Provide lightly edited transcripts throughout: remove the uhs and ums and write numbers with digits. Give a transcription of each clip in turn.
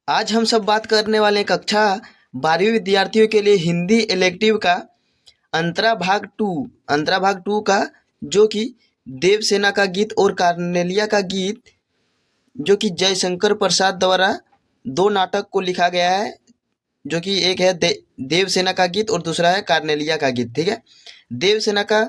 आज हम सब बात करने वाले हैं कक्षा 12वीं विद्यार्थियों के लिए हिंदी इलेक्टिव का अंतरा भाग टू का, जो कि देवसेना का गीत और कार्नेलिया का गीत, जो कि जयशंकर प्रसाद द्वारा दो नाटक को लिखा गया है, जो कि एक है देवसेना का गीत और दूसरा है कार्नेलिया का गीत। ठीक है, देवसेना का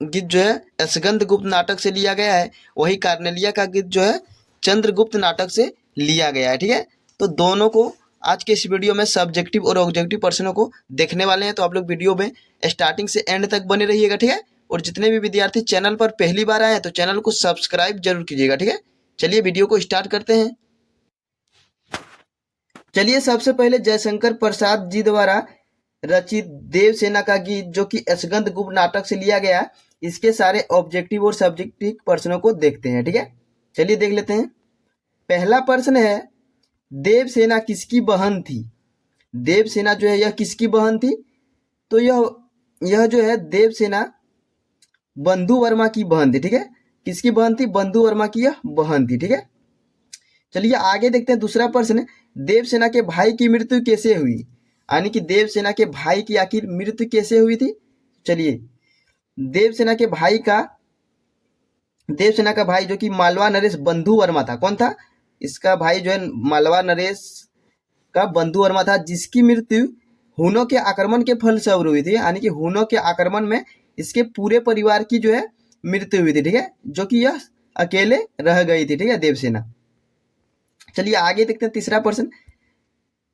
गीत जो है यशगंधगुप्त नाटक से लिया गया है, वही कार्नेलिया का गीत जो है चंद्रगुप्त नाटक से लिया गया है। ठीक है, तो दोनों को आज के इस वीडियो में सब्जेक्टिव और ऑब्जेक्टिव प्रश्नों को देखने वाले हैं, तो आप लोग वीडियो में स्टार्टिंग से एंड तक बने रहिएगा। ठीक है, और जितने भी विद्यार्थी चैनल पर पहली बार आए हैं तो चैनल को सब्सक्राइब जरूर कीजिएगा। ठीक है, चलिए वीडियो को स्टार्ट करते हैं। चलिए, सबसे पहले जयशंकर प्रसाद जी द्वारा रचित देवसेना का गीत, जो कि यशगंधगुप्त नाटक से लिया गया, इसके सारे ऑब्जेक्टिव और सब्जेक्टिव प्रश्नों को देखते हैं। ठीक है, चलिए देख लेते हैं। पहला प्रश्न है, देवसेना किसकी बहन थी? देवसेना जो है यह किसकी बहन थी? तो यह जो है देवसेना बंधु वर्मा की बहन थी। ठीक है, किसकी बहन थी? बंधु वर्मा की यह बहन थी। ठीक है, चलिए आगे देखते हैं। दूसरा प्रश्न, देवसेना के भाई की मृत्यु कैसे हुई? यानी कि देवसेना के भाई की आखिर मृत्यु कैसे हुई थी? चलिए, देवसेना का भाई जो कि मालवा नरेश बंधु वर्मा था। कौन था? इसका भाई जो है मालवा नरेश का बंधु वर्मा था, जिसकी मृत्यु हुनों के आक्रमण के फलस्वरूप हुई थी। यानी कि हुनों के आक्रमण में इसके पूरे परिवार की जो है मृत्यु हुई थी। ठीक है, जो कि यह अकेले रह गई थी। ठीक है, देवसेना। चलिए आगे देखते हैं। तीसरा प्रश्न,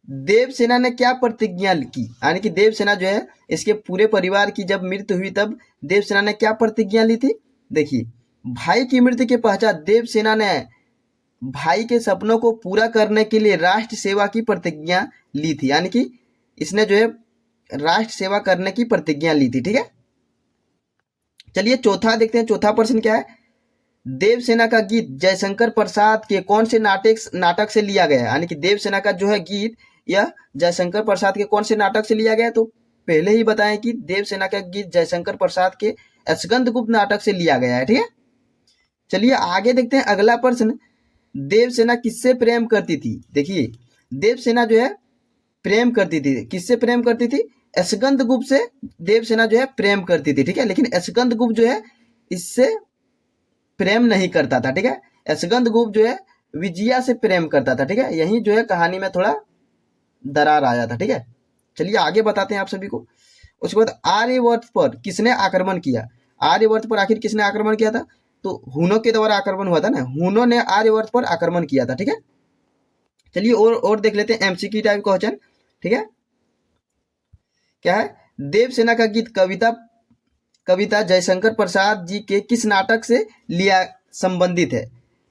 देवसेना ने क्या प्रतिज्ञा की? यानी कि देवसेना जो है इसके पूरे परिवार की जब मृत्यु हुई तब देवसेना ने क्या प्रतिज्ञा ली थी? देखिए, भाई की मृत्यु के पश्चात देवसेना ने भाई के सपनों को पूरा करने के लिए राष्ट्र सेवा की प्रतिज्ञा ली थी। यानी कि इसने जो है राष्ट्र सेवा करने की प्रतिज्ञा ली थी। ठीक है, चलिए चौथा देखते हैं। चौथा प्रश्न क्या है? देवसेना का गीत जयशंकर प्रसाद के कौन से नाटक से लिया गया? यानी कि देवसेना का जो है गीत यह जयशंकर प्रसाद के कौन से नाटक से लिया गया? तो पहले ही बताएं कि देवसेना का गीत जयशंकर प्रसाद के यशगंधगुप्त नाटक से लिया गया है। ठीक है, चलिए आगे देखते हैं। अगला प्रश्न, देवसेना किससे प्रेम करती थी? देखिए, देवसेना जो है प्रेम करती थी। किससे प्रेम करती थी? यशगंधगुप्त से देवसेना जो है प्रेम करती थी। ठीक है, लेकिन यशगंधगुप्त जो है इससे प्रेम नहीं करता था। ठीक है, यशगंधगुप्त जो है विजया से प्रेम करता था। ठीक है, यही जो है कहानी में थोड़ा दरार आया था। ठीक है, चलिए आगे बताते हैं आप सभी को। उसके बाद आर्यवर्त पर किसने आक्रमण किया? आर्यवर्त पर आखिर किसने आक्रमण किया था? तो हुनों के द्वारा आक्रमण हुआ था ना, हुनों ने आर्यवर्त पर आक्रमण किया था। ठीक है, चलिए और देख लेते हैं एमसीक्यू टाइप क्वेश्चन। ठीक है, क्या है? देवसेना का गीत कविता जयशंकर प्रसाद जी के किस नाटक से लिया संबंधित है?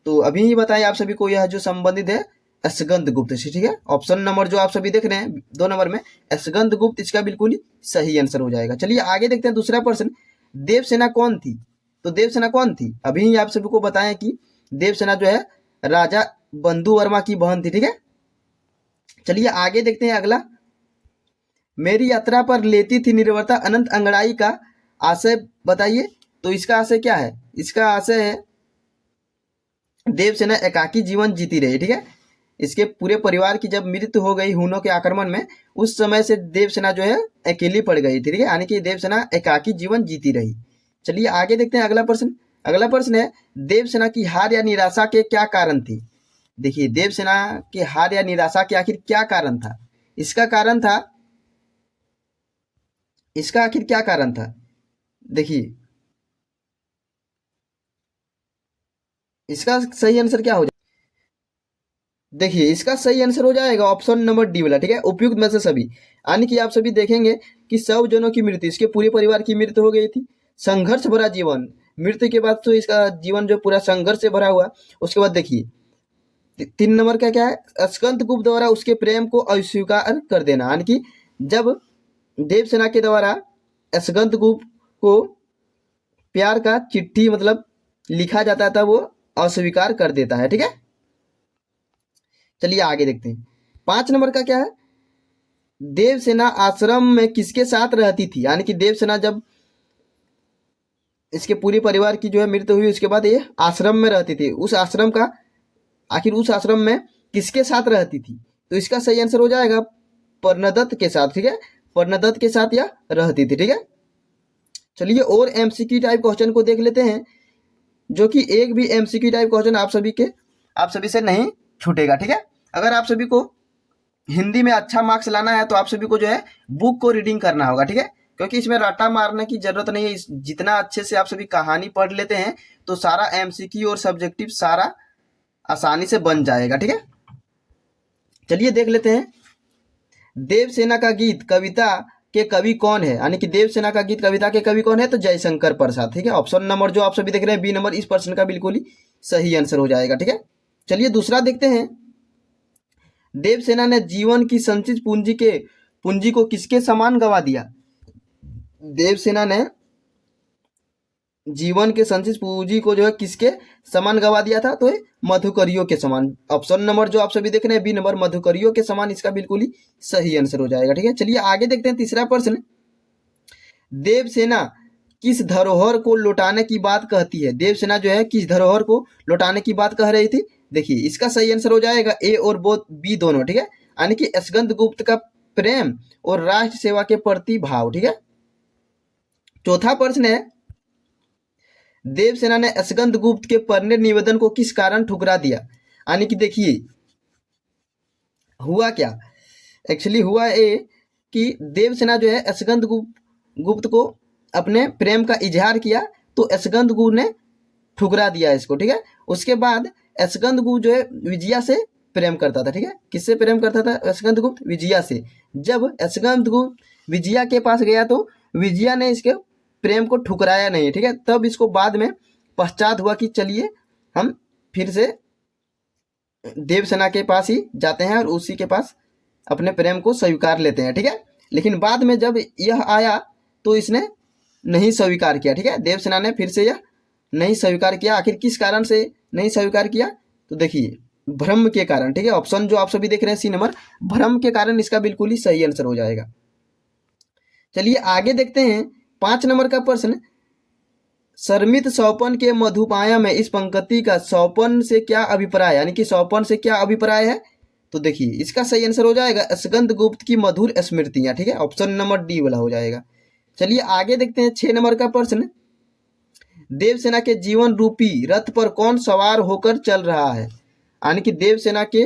तो अभी ही बताएं आप सभी को, यह जो संबंधित है यशगंधगुप्त से। ठीक है, ऑप्शन नंबर जो आप सभी देख रहे हैं 2 नंबर में यशगंधगुप्त, इसका बिल्कुल ही सही आंसर हो जाएगा। चलिए आगे देखते हैं। दूसरा प्रश्न, देवसेना कौन थी? तो देवसेना कौन थी? अभी ही आप सभी को बताएं कि देवसेना जो है राजा बंधु वर्मा की बहन थी। ठीक है, चलिए आगे देखते हैं। अगला, मेरी यात्रा पर लेती थी निर्भरता अनंत अंगड़ाई का आशय बताइए। तो इसका आशय क्या है? इसका आशय है देवसेना एकाकी जीवन जीती रही। ठीक है, इसके पूरे परिवार की जब मृत्यु हो गई हुनों के आक्रमण में, उस समय से देवसेना जो है अकेली पड़ गई थी। ठीक है, यानी कि देवसेना एकाकी जीवन जीती रही। चलिए आगे देखते हैं। अगला प्रश्न है, देवसेना की हार या निराशा के क्या कारण थी? देखिए, देवसेना के हार या निराशा के आखिर क्या कारण था? इसका आखिर क्या कारण था? देखिए, इसका सही आंसर क्या हो जाएगा? देखिए, इसका सही आंसर हो जाएगा ऑप्शन नंबर डी वाला। ठीक है, उपयुक्त में से सभी। यानी कि आप सभी देखेंगे कि सब जनों की मृत्यु, इसके पूरे परिवार की मृत्यु हो गई थी। संघर्ष भरा जीवन, मृत्यु के बाद तो इसका जीवन जो पूरा संघर्ष से भरा हुआ। उसके बाद देखिए 3 नंबर का क्या है? यशगंधगुप्त द्वारा उसके प्रेम को अस्वीकार कर देना। यानी कि जब देवसेना के द्वारा यशगंधगुप्त को प्यार का चिट्ठी मतलब लिखा जाता था, वो अस्वीकार कर देता है। ठीक है, चलिए आगे देखते हैं। 5 नंबर का क्या है? देवसेना आश्रम में किसके साथ रहती थी? यानी कि देवसेना जब इसके पूरे परिवार की जो है मृत्यु हुई, उसके बाद ये आश्रम में रहती थी। उस आश्रम में किसके साथ रहती थी? तो इसका सही आंसर हो जाएगा पर्णदत्त के साथ, ठीक है, पर्णदत्त के साथ या रहती थी, ठीक है। चलिए और एमसीक्यू टाइप क्वेश्चन को देख लेते हैं, जो कि एक भी एमसीक्यू टाइप क्वेश्चन आप सभी से नहीं छूटेगा, ठीक है। अगर आप सभी को हिंदी में अच्छा मार्क्स लाना है तो आप सभी को जो है बुक को रीडिंग करना होगा, ठीक है, क्योंकि इसमें रट्टा मारने की जरूरत नहीं है। जितना अच्छे से आप सभी कहानी पढ़ लेते हैं तो सारा एमसीक्यू और सब्जेक्टिव सारा आसानी से बन जाएगा, ठीक है। चलिए देख लेते हैं, देवसेना का गीत कविता के कवि कौन है, यानी कि देवसेना का गीत कविता के कवि कौन है? तो जयशंकर प्रसाद, ठीक है। ऑप्शन नंबर जो आप सभी देख रहे हैं बी नंबर, इस प्रश्न का बिल्कुल ही सही आंसर हो जाएगा, ठीक है। चलिए दूसरा देखते हैं, देवसेना ने जीवन की संचित पूंजी को किसके समान गवा दिया? देवसेना ने जीवन के संचित पूंजी को जो है किसके समान गवा दिया था? तो मधुकरियों के समान। ऑप्शन नंबर जो आप सभी देख रहे हैं बी नंबर, मधुकरियों के समान इसका बिल्कुल ही सही आंसर हो जाएगा, ठीक है। चलिए आगे देखते हैं, तीसरा प्रश्न, देवसेना किस धरोहर को लौटाने की बात कहती है? देवसेना जो है किस धरोहर को लौटाने की बात कह रही थी? देखिए इसका सही आंसर हो जाएगा ए और बी दोनों, ठीक है, यानी कि स्कंदगुप्त का प्रेम और राष्ट्र सेवा के प्रति भाव, ठीक है। चौथा प्रश्न है, देवसेना ने स्कंदगुप्त के परिणय निवेदन को किस कारण ठुकरा दिया? यानी कि देखिए हुआ क्या, एक्चुअली हुआ ये कि देवसेना जो है स्कंदगुप्त को अपने प्रेम का इजहार किया तो स्कंदगुप्त ने ठुकरा दिया इसको, ठीक है। उसके बाद स्कंदगुप्त जो है विजया से प्रेम करता था, ठीक है। किससे प्रेम करता था स्कंदगुप्त? विजया से। जब स्कंदगुप्त विजया के पास गया तो विजया ने इसके प्रेम को ठुकराया नहीं, ठीक है। तब इसको बाद में पश्चात हुआ कि चलिए हम फिर से देवसेना के पास ही जाते हैं और उसी के पास अपने प्रेम को स्वीकार लेते हैं, ठीक है। लेकिन बाद में जब यह आया तो इसने नहीं स्वीकार किया, ठीक है। देवसेना ने फिर से यह नहीं स्वीकार किया। आखिर किस कारण से नहीं स्वीकार किया? तो देखिए भ्रम के कारण, ठीक है। ऑप्शन जो आप सभी देख रहे हैं सी नंबर, भ्रम के कारण इसका बिल्कुल ही सही आंसर हो जाएगा। चलिए आगे देखते हैं, 5 नंबर का प्रश्न, शर्मित सौपन के मधुपाया में इस पंक्ति का सौपन से क्या अभिप्राय, यानी कि सौपन से क्या अभिप्राय है? तो देखिए इसका सही आंसर हो जाएगा स्कंदगुप्त की मधुर स्मृतियां, ठीक है। ऑप्शन नंबर डी वाला हो जाएगा। चलिए आगे देखते हैं, 6 नंबर का प्रश्न, देवसेना के जीवन रूपी रथ पर कौन सवार होकर चल रहा है? यानी कि देवसेना के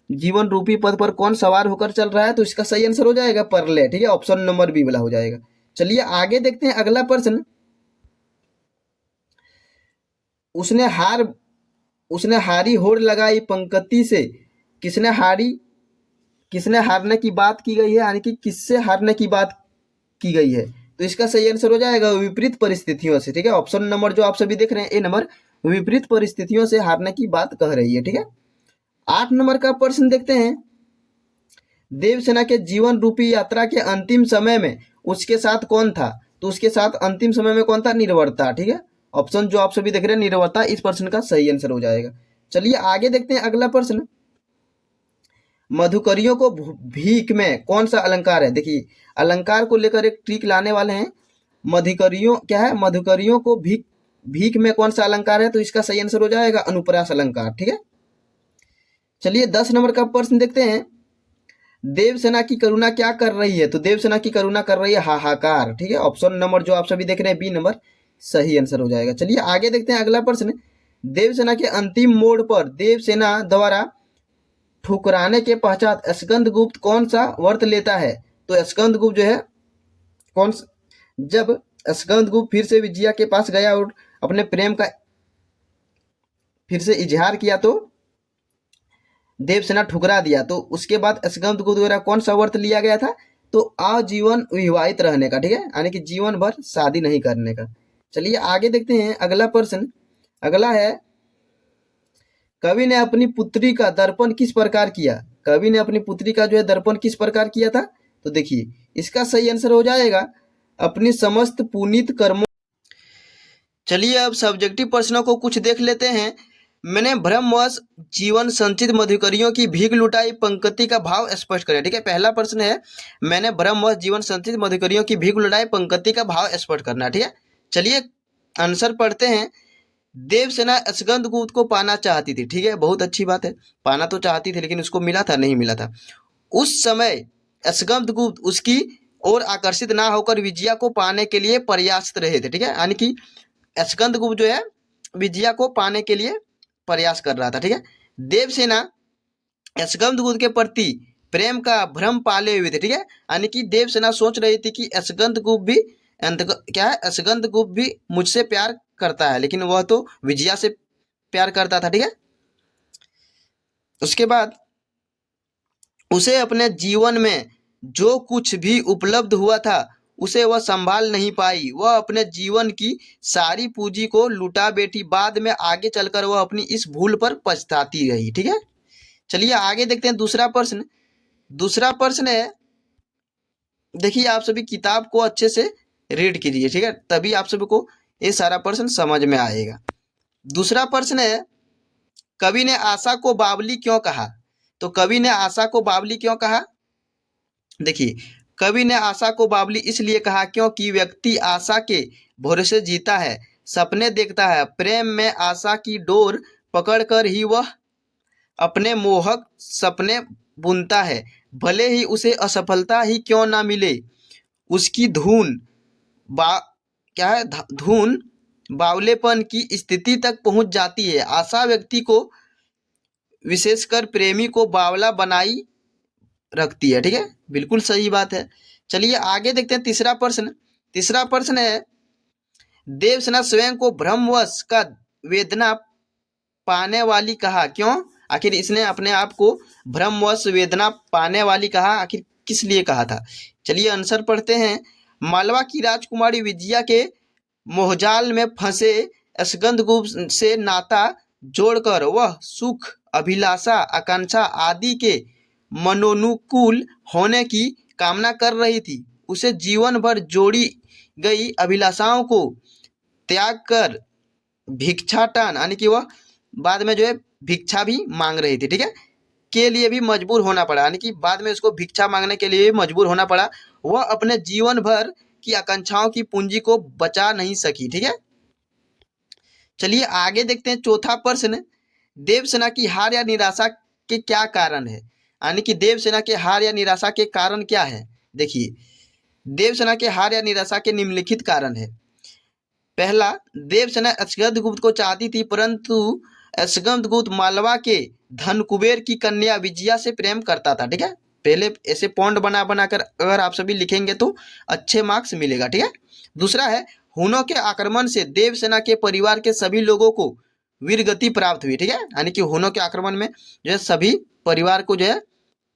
जीवन रूपी पद पर कौन सवार होकर चल रहा है? तो इसका सही आंसर हो जाएगा परले, ठीक है। ऑप्शन नंबर बी वाला हो जाएगा। चलिए आगे देखते हैं, अगला प्रश्न, उसने हारी होड़ लगाई पंक्ति से किसने हारने की बात की गई है, यानी कि किससे हारने की बात की गई है? तो इसका सही आंसर हो जाएगा विपरीत परिस्थितियों से, ठीक है। ऑप्शन नंबर जो आप सभी देख रहे हैं ए नंबर, विपरीत परिस्थितियों से हारने की बात कह रही है, ठीक है। 8 नंबर का प्रश्न देखते हैं, देवसेना के जीवन रूपी यात्रा के अंतिम समय में उसके साथ कौन था? तो उसके साथ अंतिम समय में कौन था? निर्वरता, ठीक है। ऑप्शन जो आप सभी देख रहे हैं निर्वरता, इस प्रश्न का सही आंसर हो जाएगा। चलिए आगे देखते हैं, अगला प्रश्न, मधुकरियों को भीख में कौन सा अलंकार है? देखिए अलंकार को लेकर एक ट्रिक लाने वाले हैं। मधुकरियों क्या है? मधुकरियों को भीख में कौन सा अलंकार है? तो इसका सही आंसर हो जाएगा अनुप्रास अलंकार, ठीक है। चलिए 10 नंबर का प्रश्न देखते हैं, देवसेना की करुणा क्या कर रही है? तो देवसेना की करुणा कर रही है हाहाकार, ठीक है। ऑप्शन नंबर जो आप सभी देख रहे हैं बी नंबर, सही आंसर हो जाएगा। चलिए आगे देखते हैं, अगला प्रश्न, देवसेना के अंतिम मोड़ पर देवसेना द्वारा ठुकराने के पश्चात स्कंदगुप्त कौन सा व्रत लेता है? तो स्कंदगुप्त जो है जब स्कंदगुप्त फिर से विजया के पास गया और अपने प्रेम का फिर से इजहार किया तो देवसेना ठुकरा दिया, तो उसके बाद स्कंदगुप्त द्वारा कौन सा व्रत लिया गया था? तो आजीवन विवाहित रहने का, ठीक है, यानी कि जीवन भर शादी नहीं करने का। चलिए आगे देखते हैं, अगला प्रश्न, अगला है, कवि ने अपनी पुत्री का दर्पण किस प्रकार किया? कवि ने अपनी पुत्री का जो है दर्पण किस प्रकार किया था? तो देखिए इसका सही आंसर हो जाएगा अपनी समस्त पुनीत कर्मों। चलिए अब सब्जेक्टिव प्रश्नों को कुछ देख लेते हैं। मैंने भ्रमवश जीवन संचित मधुकरियों की भीख लुटाई पंक्ति का भाव स्पष्ट करें, ठीक है। पहला प्रश्न है, मैंने भ्रमवश जीवन संचित मधुकरियों की भीख लुटाई पंक्ति का भाव स्पष्ट करना, ठीक है। चलिए आंसर पढ़ते हैं, देवसेना स्कंदगुप्त को पाना चाहती थी, ठीक है, बहुत अच्छी बात है, पाना तो चाहती थी लेकिन उसको मिला था, नहीं मिला था। उस समय स्कंदगुप्त उसकी ओर आकर्षित ना होकर विजया को पाने के लिए प्रयासरत रहे थे, ठीक है, यानी कि स्कंदगुप्त जो है विजया को पाने के लिए प्रयास कर रहा था, ठीक है। देवसेना स्कंदगुप्त के प्रति प्रेम का भ्रम पाले हुए थे, ठीक है, यानी कि देवसेना सोच रही थी कि स्कंदगुप्त भी क्या है, स्कंदगुप्त भी मुझसे प्यार करता है, लेकिन वह तो विजया से प्यार करता था, ठीक है। उसके बाद उसे अपने जीवन में जो कुछ भी उपलब्ध हुआ था उसे वह संभाल नहीं पाई, वह अपने जीवन की सारी पूंजी को लुटा बैठी, बाद में आगे चलकर वह अपनी इस भूल पर पछताती रही, ठीक है। चलिए आगे देखते हैं दूसरा प्रश्न। दूसरा प्रश्न है, देखिए आप सभी किताब को अच्छे से रीड कीजिए, ठीक है, तभी आप सभी को ये सारा प्रश्न समझ में आएगा। दूसरा प्रश्न है, कवि ने आशा को बावली क्यों कहा? तो कवि ने आशा को बावली क्यों कहा? देखिए, कवि ने आशा को बावली इसलिए कहा क्योंकि व्यक्ति आशा के भरोसे जीता है, सपने देखता है, प्रेम में आशा की डोर पकड़कर ही वह अपने मोहक सपने बुनता है, भले ही उसे असफलता ही क्यों ना मिले। उसकी धुन क्या है, धुन बावलेपन की स्थिति तक पहुंच जाती है। आशा व्यक्ति को, विशेषकर प्रेमी को, बावला बनाई रखती है, ठीक है, बिल्कुल सही बात है। चलिए आगे देखते हैं तीसरा प्रश्न। तीसरा प्रश्न है, देवसेना स्वयं को भ्रमवश का वेदना पाने वाली कहा, क्यों? आखिर इसने अपने आप को भ्रमवश वेदना पाने वाली कहा, आखिर किस लिए कहा था? चलिए आंसर पढ़ते हैं। मालवा की राजकुमारी विजया के मोहजाल में फंसे स्कंदगुप्त से नाता जोड़कर वह सुख, अभिलाषा, आकांक्षा आदि के मनोनुकूल होने की कामना कर रही थी। उसे जीवन भर जोड़ी गई अभिलाषाओं को त्याग कर भिक्षाटन, यानी कि वह बाद में जो है भिक्षा भी मांग रही थी, ठीक है, के लिए भी मजबूर होना पड़ा, यानी कि बाद में उसको भिक्षा मांगने के लिए भी मजबूर होना पड़ा। वह अपने जीवन भर की आकांक्षाओं की पूंजी को बचा नहीं सकी, ठीक है। चलिए आगे देखते हैं चौथा प्रश्न, देवसेना की हार या निराशा के क्या कारण है? यानी कि देवसेना के हार या निराशा के कारण क्या है? देखिए, देवसेना के हार या निराशा के निम्नलिखित कारण है। पहला, देवसेना स्कंदगुप्त को चाहती थी, परंतु स्कंदगुप्त मालवा के धन कुबेर की कन्या विजया से प्रेम करता था, ठीक है। पहले ऐसे पॉइंट बना बनाकर अगर आप सभी लिखेंगे तो अच्छे मार्क्स मिलेगा, ठीक है। दूसरा है, हुनों के आक्रमण से देवसेना के परिवार के सभी लोगों को वीरगति प्राप्त हुई, ठीक है, यानी कि हुनों के आक्रमण में जो है सभी परिवार को जो है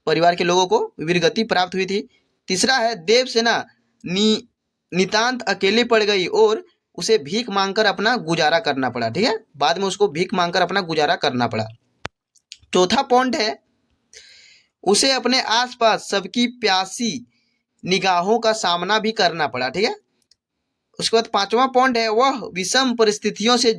परिवार के लोगों को वीरगति प्राप्त हुई थी। तीसरा है, देवसेना नितांत अकेली पड़ गई और उसे भीख मांगकर अपना गुजारा करना पड़ा, ठीक है, बाद में उसको भीख मांगकर अपना गुजारा करना पड़ा। चौथा पॉइंट है, उसे अपने आसपास सबकी प्यासी निगाहों का सामना भी करना पड़ा, ठीक है। उसके बाद पांचवा पॉइंट है, वह विषम परिस्थितियों से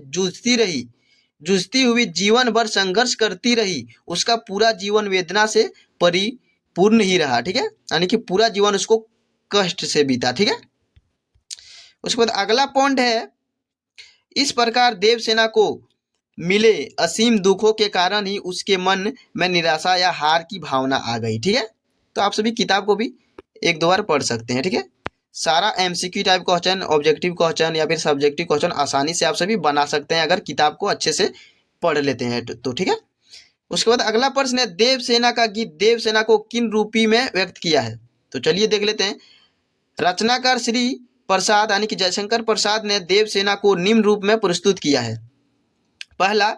जूझती हुई जीवन भर संघर्ष करती रही, उसका पूरा जीवन वेदना से परिपूर्ण ही रहा, ठीक है, यानी कि पूरा जीवन उसको कष्ट से बीता, ठीक है। उसके बाद अगला पॉइंट है, इस प्रकार देवसेना को मिले असीम दुखों के कारण ही उसके मन में निराशा या हार की भावना आ गई, ठीक है। तो आप सभी किताब को भी एक दो बार पढ़ सकते हैं, ठीक है। सारा MCQ type question, objective question या फिर सब्जेक्टिव क्वेश्चन आसानी से आप सभी बना सकते हैं अगर किताब को अच्छे से पढ़ लेते हैं तो, ठीक है। उसके बाद अगला प्रश्न है, देवसेना का गीत देवसेना को किन रूपी में व्यक्त किया है? तो चलिए देख लेते हैं। रचनाकार श्री प्रसाद यानी कि जयशंकर प्रसाद ने देवसेना को निम्न रूप में प्रस्तुत किया है। पहला,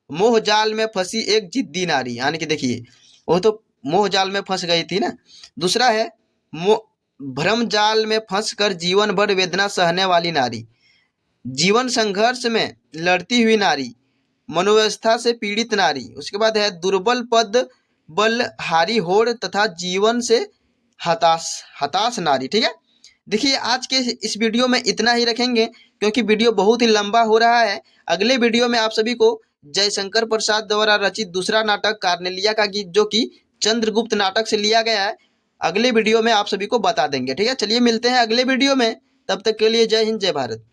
मोहजाल में फंसी एक जिद्दी नारी, यानी कि देखिए वो तो मोहजाल में फंस गई थी ना। दूसरा है, भ्रमजाल में फंसकर जीवन भर वेदना सहने वाली नारी, जीवन संघर्ष में लड़ती हुई नारी, मनोव्यवस्था से पीड़ित नारी। उसके बाद है, दुर्बल पद बल हारी होड़ तथा जीवन से हताश नारी, ठीक है। देखिए आज के इस वीडियो में इतना ही रखेंगे क्योंकि वीडियो बहुत ही लंबा हो रहा है। अगले वीडियो में आप सभी को जयशंकर प्रसाद द्वारा रचित दूसरा नाटक कार्नेलिया का गीत, जो कि चंद्रगुप्त नाटक से लिया गया है, अगले वीडियो में आप सभी को बता देंगे, ठीक है। चलिए मिलते हैं अगले वीडियो में, तब तक के लिए जय हिंद जय भारत।